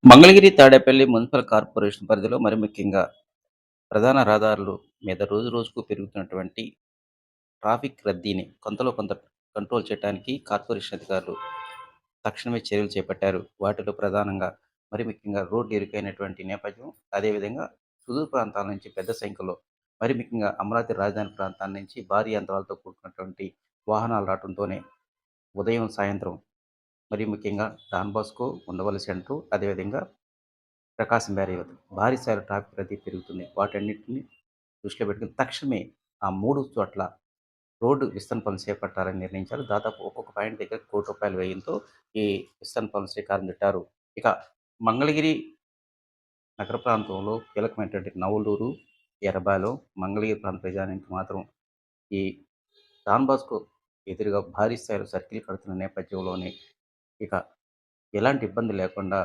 Mangalagiri Tadepalli municipal corporation పరిధిలో మరి ముఖ్యంగా ప్రధాన రహదారులు మీద రోజు రోజుకు పెరుగుతున్నటువంటి ట్రాఫిక్ రద్దీని కొంతలో కొంత కంట్రోల్ చేయడానికి కార్పొరేషన్ అధికారులు తక్షణమే చర్యలు చేపట్టారు. వాటిలో ప్రధానంగా మరి ముఖ్యంగా రోడ్డు ఇరుకైనటువంటి నేపథ్యం, అదేవిధంగా సుదూర ప్రాంతాల నుంచి పెద్ద సంఖ్యలో మరి ముఖ్యంగా అమరావతి రాజధాని ప్రాంతాల నుంచి భారీ యంత్రాలతో కూడుకున్నటువంటి వాహనాలు రావడంతోనే ఉదయం, సాయంత్రం మరి ముఖ్యంగా డాన్ బాస్కో, ఉండవల్లి సెంటరు, అదేవిధంగా ప్రకాశం బ్యారేజ్ వద్ద భారీ స్థాయిలో ట్రాఫిక్ రద్దీ పెరుగుతుంది. వాటన్నిటిని దృష్టిలో పెట్టుకొని తక్షణమే ఆ 3 చోట్ల రోడ్డు విస్తరణ పనులు చేపట్టాలని నిర్ణయించారు. దాదాపు ఒక్కొక్క పాయింట్ దగ్గర రూ. 1,00,00,000 వ్యయంతో ఈ విస్తరణ పనులు శ్రీకారం చుట్టారు. ఇక మంగళగిరి నగర ప్రాంతంలో కీలకమైనటువంటి నవలూరు, ఎర్రబాలెం, మంగళగిరి ప్రాంత ప్రజానీకానికి మాత్రం ఈ డాన్ బాస్కో ఎదురుగా భారీ స్థాయిలో సర్కిల్ కడుతున్న నేపథ్యంలోనే ఇక ఎలాంటి ఇబ్బంది లేకుండా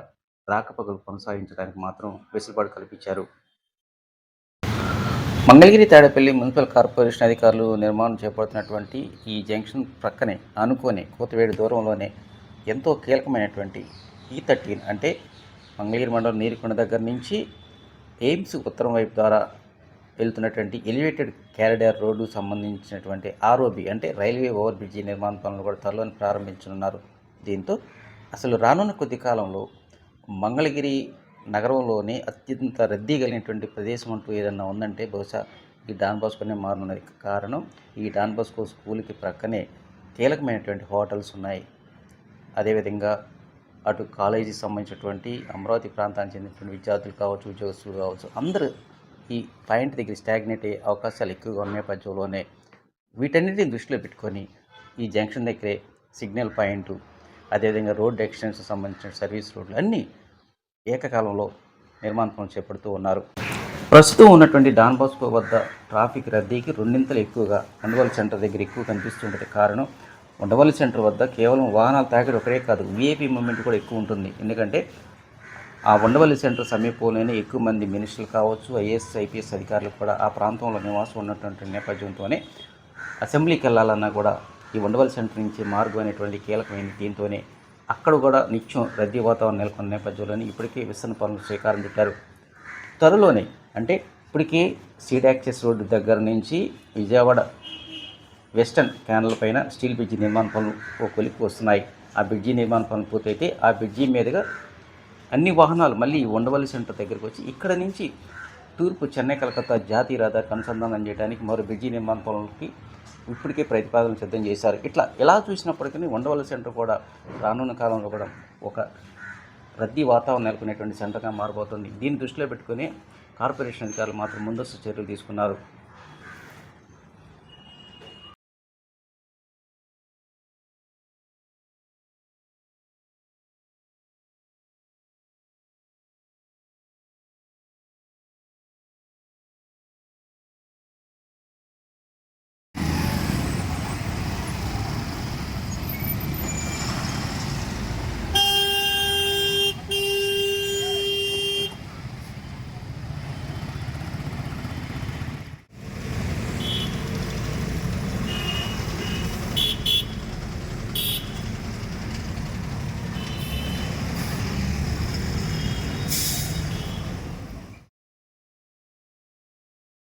రాకపోకలు కొనసాగించడానికి మాత్రం వెసులుబాటు కల్పించారు. మంగళగిరి తాడేపల్లి మున్సిపల్ కార్పొరేషన్ అధికారులు నిర్మాణం చేపడుతున్నటువంటి ఈ జంక్షన్ ప్రక్కనే ఆనుకొని కూతవేడి దూరంలోనే ఎంతో కీలకమైనటువంటి E13 అంటే మంగళగిరి మండలం నీరుకొండ దగ్గర నుంచి ఎయిమ్స్ ఉత్తరం వైపు ద్వారా వెళ్తున్నటువంటి ఎలివేటెడ్ క్యారిడార్ రోడ్డు సంబంధించినటువంటి ఆర్ఓబి అంటే రైల్వే ఓవర్ బ్రిడ్జి నిర్మాణ పనులు కూడా త్వరలోనే ప్రారంభించనున్నారు. దీంతో అసలు రానున్న కొద్ది కాలంలో మంగళగిరి నగరంలోనే అత్యంత రద్దీ కలిగినటువంటి ప్రదేశం అంటూ ఏదన్నా ఉందంటే బహుశా ఈ డాన్ బాస్కోనే మారనున్నది. కారణం ఈ డాన్ బాస్కో స్కూల్కి ప్రక్కనే కీలకమైనటువంటి హోటల్స్ ఉన్నాయి. అదేవిధంగా అటు కాలేజీకి సంబంధించినటువంటి అమరావతి ప్రాంతానికి చెందినటువంటి విద్యార్థులు కావచ్చు, ఉద్యోగస్తులు కావచ్చు, అందరూ ఈ పాయింట్ దగ్గర స్టాగ్నేట్ అయ్యే అవకాశాలు ఎక్కువగా ఉన్న నేపథ్యంలోనే వీటన్నిటిని దృష్టిలో పెట్టుకొని ఈ జంక్షన్ దగ్గరే సిగ్నల్ పాయింటు, అదేవిధంగా రోడ్ ఎక్స్టెన్షన్ సంబంధించిన సర్వీస్ రోడ్లు అన్నీ ఏకకాలంలో నిర్మాణ పనులు చేపడుతూ ఉన్నారు. ప్రస్తుతం ఉన్నటువంటి డాన్ బాస్కో వద్ద ట్రాఫిక్ రద్దీకి రెండింతలు ఎక్కువగా ఉండవల్లి సెంటర్ దగ్గర ఎక్కువ కనిపిస్తుంటుంది. కారణం ఉండవల్లి సెంటర్ వద్ద కేవలం వాహనాల తాకిడి ఒకటే కాదు, వీఐపీ మూమెంట్ కూడా ఎక్కువ ఉంటుంది. ఎందుకంటే ఆ ఉండవల్లి సెంటర్ సమీపంలోనే ఎక్కువ మంది మినిస్టర్లు కావచ్చు, ఐఏఎస్ ఐపీఎస్ అధికారులు కూడా ఆ ప్రాంతంలో నివాసం ఉన్నటువంటి నేపథ్యంతోనే అసెంబ్లీకి వెళ్ళాలన్నా కూడా ఈ ఉండవల్లి సెంటర్ నుంచి మార్గం అనేటువంటి కీలకమైన దీంతోనే అక్కడ కూడా నిత్యం రద్దీ వాతావరణం నెలకొన్న నేపథ్యంలోనే ఇప్పటికే విస్తరణ పనులు శ్రీకారం చుట్టారు. త్వరలోనే అంటే ఇప్పటికే సీడ్ యాక్సెస్ రోడ్డు దగ్గర నుంచి విజయవాడ వెస్టర్న్ కెనాల్ పైన స్టీల్ బ్రిడ్జి నిర్మాణ పనులు ఓ కొలిక్కి వస్తున్నాయి. ఆ బ్రిడ్జి నిర్మాణ పనులు పూర్తయితే ఆ బ్రిడ్జి మీదుగా అన్ని వాహనాలు మళ్ళీ ఉండవల్లి సెంటర్ దగ్గరికి వచ్చి ఇక్కడ నుంచి తూర్పు చెన్నై కలకత్తా జాతీయ రహదారికి అనుసంధానం చేయడానికి మరో బ్రిడ్జి నిర్మాణ పనులకి ఇప్పటికే ప్రతిపాదనలు సిద్ధం చేశారు. ఇట్లా ఎలా చూసినప్పటికీ ఉండవల్లి సెంటర్ కూడా రానున్న కాలంలో కూడా ఒక రద్దీ వాతావరణం నెలకొనేటువంటి సెంటర్గా మారబోతుంది. దీన్ని దృష్టిలో పెట్టుకుని కార్పొరేషన్ అధికారులు మాత్రం ముందస్తు చర్యలు తీసుకున్నారు.